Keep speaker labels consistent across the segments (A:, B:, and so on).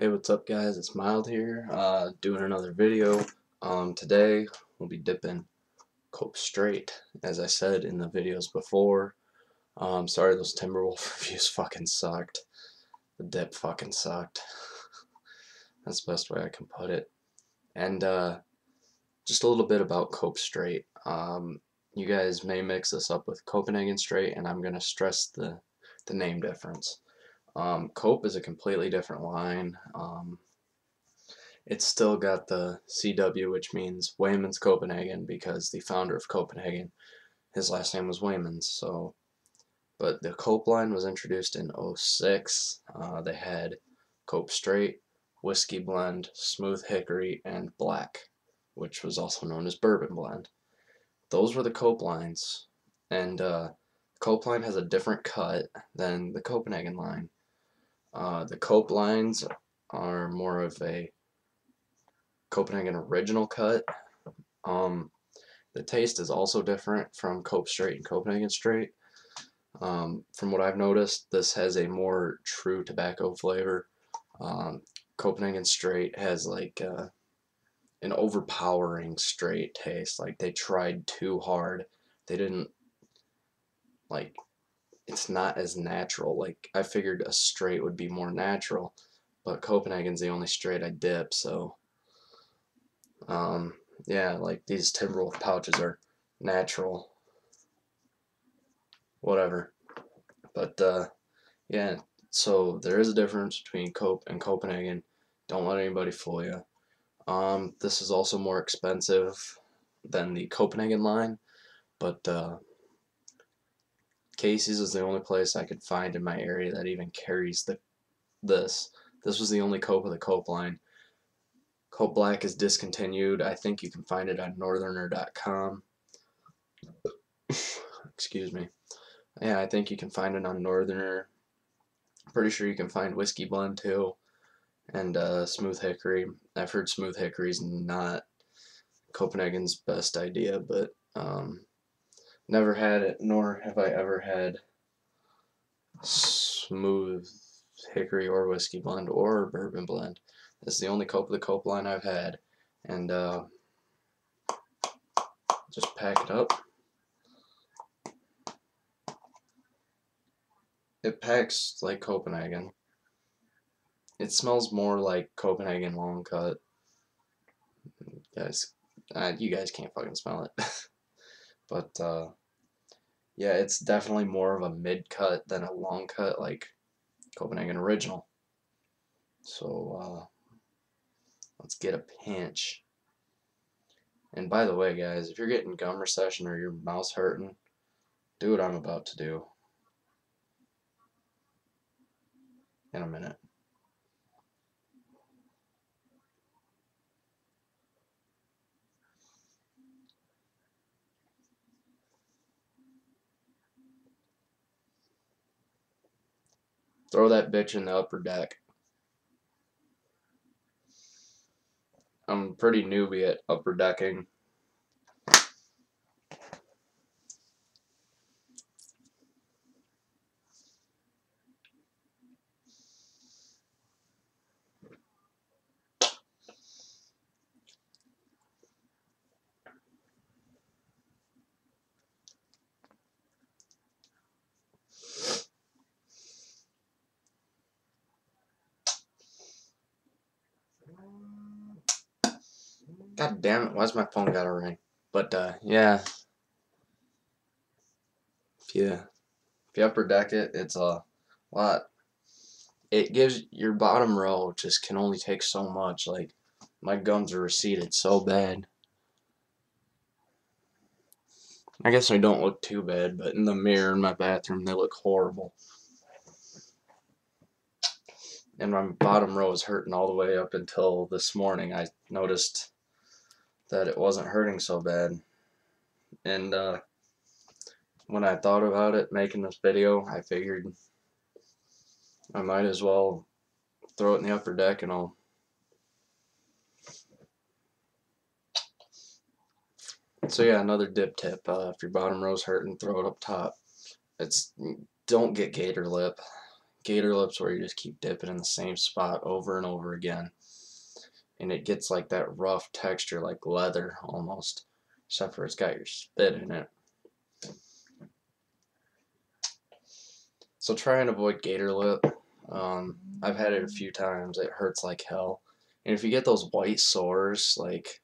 A: Hey, what's up guys? It's Mild here, doing another video. Today we'll be dipping Cope Straight, as I said in the videos before. Sorry those Timberwolf reviews fucking sucked. The dip fucking sucked. That's the best way I can put it. And just a little bit about Cope Straight. You guys may mix this up with Copenhagen Straight, and I'm gonna stress the name difference. Cope is a completely different line. It's still got the CW, which means Wayman's Copenhagen, because the founder of Copenhagen, his last name was Waymans. So, but the Cope line was introduced in '06. They had Cope Straight, Whiskey Blend, Smooth Hickory, and Black, which was also known as Bourbon Blend. Those were the Cope lines, and Cope line has a different cut than the Copenhagen line. The Cope lines are more of a Copenhagen original cut. The taste is also different from Cope Straight and Copenhagen Straight. From what I've noticed, this has a more true tobacco flavor. Copenhagen Straight has like an overpowering straight taste. Like they tried too hard. They didn't like. It's not as natural. Like I figured a straight would be more natural, but Copenhagen's the only straight I dip. So yeah, like these Timberwolf pouches are natural, whatever. But yeah, so there is a difference between Cope and Copenhagen. Don't let anybody fool you. This is also more expensive than the Copenhagen line, but Casey's is the only place I could find in my area that even carries this. This was the only Cope of the Cope line. Cope Black is discontinued. I think you can find it on northerner.com. Excuse me. Yeah, I think you can find it on Northerner. Pretty sure you can find Whiskey Blend too, and Smooth Hickory. I've heard Smooth Hickory's not Copenhagen's best idea, but never had it, nor have I ever had Smooth Hickory or Whiskey Blend or Bourbon Blend. It's the only Cope of the Cope line I've had, and just pack it up. It packs like Copenhagen. It smells more like Copenhagen long cut. Guys, you guys can't fucking smell it. But yeah, it's definitely more of a mid cut than a long cut like Copenhagen Original. So let's get a pinch. And by the way, guys, if you're getting gum recession or your mouth's hurting, do what I'm about to do in a minute. Throw that bitch in the upper deck. I'm pretty newbie at upper decking. God damn it, why's my phone got a ring? But yeah, if you upper deck it, it's a lot. It gives your bottom row just can only take so much. Like my gums are receded so bad. I guess I don't look too bad, but in the mirror in my bathroom they look horrible. And my bottom row is hurting all the way up until this morning. I noticed that it wasn't hurting so bad. And when I thought about it making this video, I figured I might as well throw it in the upper deck and I'll so yeah, another dip tip. If your bottom row's hurting, throw it up top. It's don't get gator lip. gator lips where you just keep dipping in the same spot over and over again, and it gets like that rough texture, like leather almost, except for it's got your spit in it. So try and avoid gator lip. I've had it a few times. It hurts like hell. And if you get those white sores, like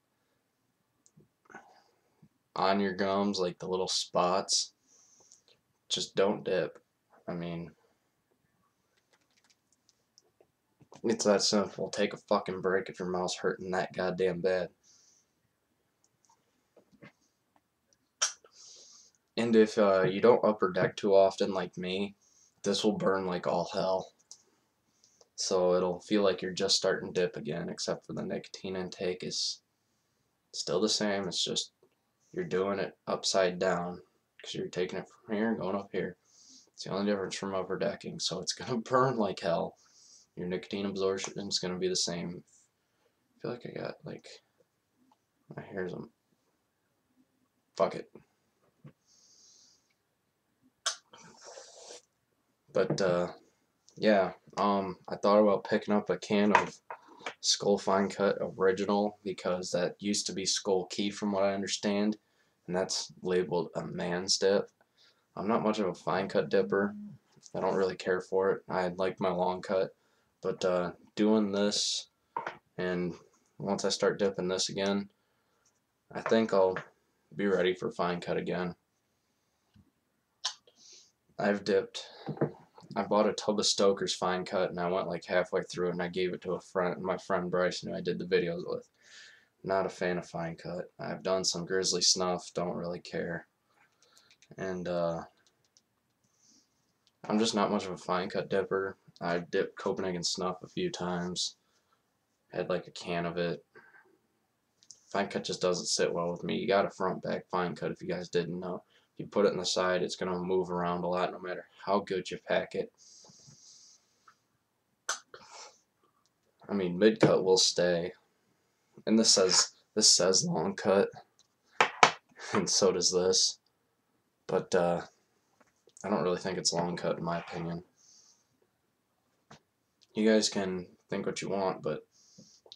A: on your gums, like the little spots, just don't dip. I mean, it's that simple. Take a fucking break if your mouth's hurting that goddamn bad. And if you don't upper deck too often like me, this will burn like all hell. So it'll feel like you're just starting to dip again, except for the nicotine intake is still the same. It's just you're doing it upside down because you're taking it from here and going up here. It's the only difference from upper decking. So it's going to burn like hell. Your nicotine absorption is going to be the same. I feel like I got like my hair's on. Fuck it. But yeah, I thought about picking up a can of Skull Fine Cut Original because that used to be Skull Key from what I understand, and that's labeled a man's dip. I'm not much of a fine cut dipper. I don't really care for it. I like my long cut, but doing this, and once I start dipping this again, I think I'll be ready for fine cut again. I bought a tub of Stoker's Fine Cut, and I went like halfway through it, and I gave it to a friend, my friend Bryson, who I did the videos with. Not a fan of Fine Cut. I've done some Grizzly Snuff, don't really care. And I'm just not much of a Fine Cut dipper. I've dipped Copenhagen Snuff a few times. Had like a can of it. Fine Cut just doesn't sit well with me. You got a front back Fine Cut if you guys didn't know. If you put it in the side, it's going to move around a lot no matter how good you pack it. I mean, mid cut will stay. And this says long cut. And so does this. But I don't really think it's long cut in my opinion. You guys can think what you want, but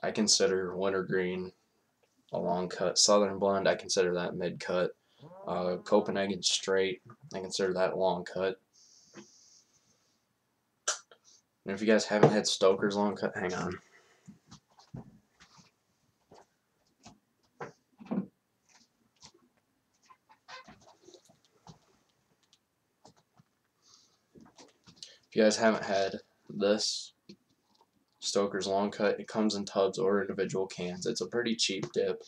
A: I consider Wintergreen a long cut. Southern Blend, I consider that mid cut. Copenhagen Straight, I consider that long cut. And if you guys haven't had Stoker's long cut, hang on. If you guys haven't had this Stoker's long cut, it comes in tubs or individual cans. It's a pretty cheap dip.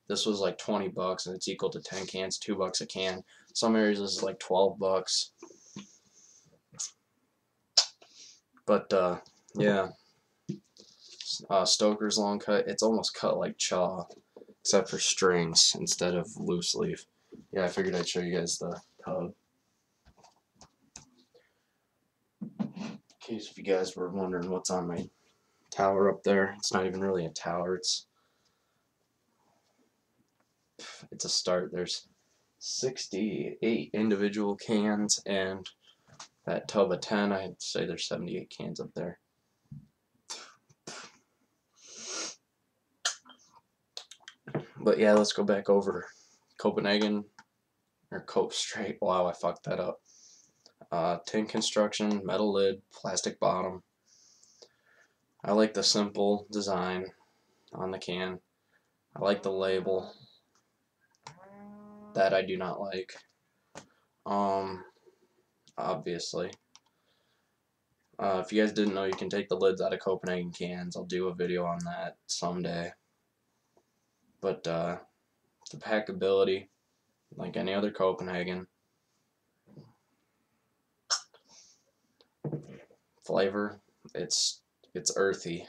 A: This was like 20 bucks and it's equal to 10 cans, $2 a can. Some areas this is like 12 bucks. But yeah, Stoker's long cut, it's almost cut like chaw, except for strings instead of loose leaf. Yeah, I figured I'd show you guys the tub. In case if you guys were wondering what's on my tower up there, it's not even really a tower, it's a start. There's 68 individual cans, and that tub of 10, I'd say there's 78 cans up there. But yeah, let's go back over Copenhagen, or Cope Straight. Wow, I fucked that up. Tin construction, metal lid, plastic bottom. I like the simple design on the can. I like the label. That I do not like. Obviously. If you guys didn't know, you can take the lids out of Copenhagen cans. I'll do a video on that someday. But the packability, like any other Copenhagen. Flavor, it's earthy.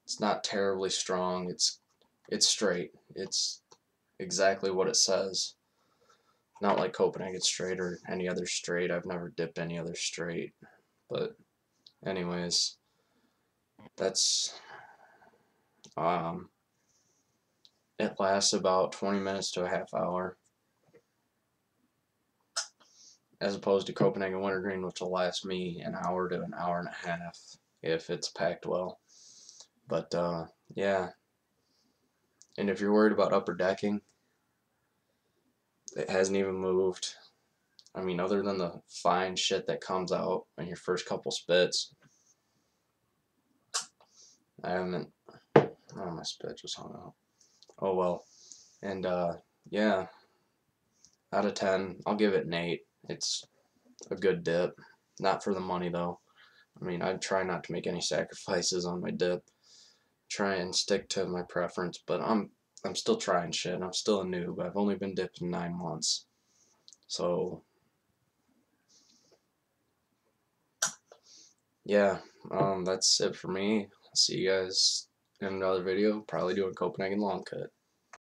A: It's not terribly strong. It's straight. It's exactly what it says. Not like Copenhagen Straight or any other straight. I've never dipped any other straight. But anyways, that's it lasts about 20 minutes to a half hour. as opposed to Copenhagen Wintergreen, which will last me an hour to an hour and a half if it's packed well. But yeah, and if you're worried about upper decking, it hasn't even moved. I mean, other than the fine shit that comes out in your first couple spits, I haven't. Oh, my spit just hung out. Oh well. And yeah, out of 10, I'll give it an 8. It's a good dip. Not for the money though. I mean, I'd try not to make any sacrifices on my dip. Try and stick to my preference, but I'm still trying shit. I'm still a noob. I've only been dipping 9 months. So yeah, that's it for me. I'll see you guys in another video. Probably doing Copenhagen long cut.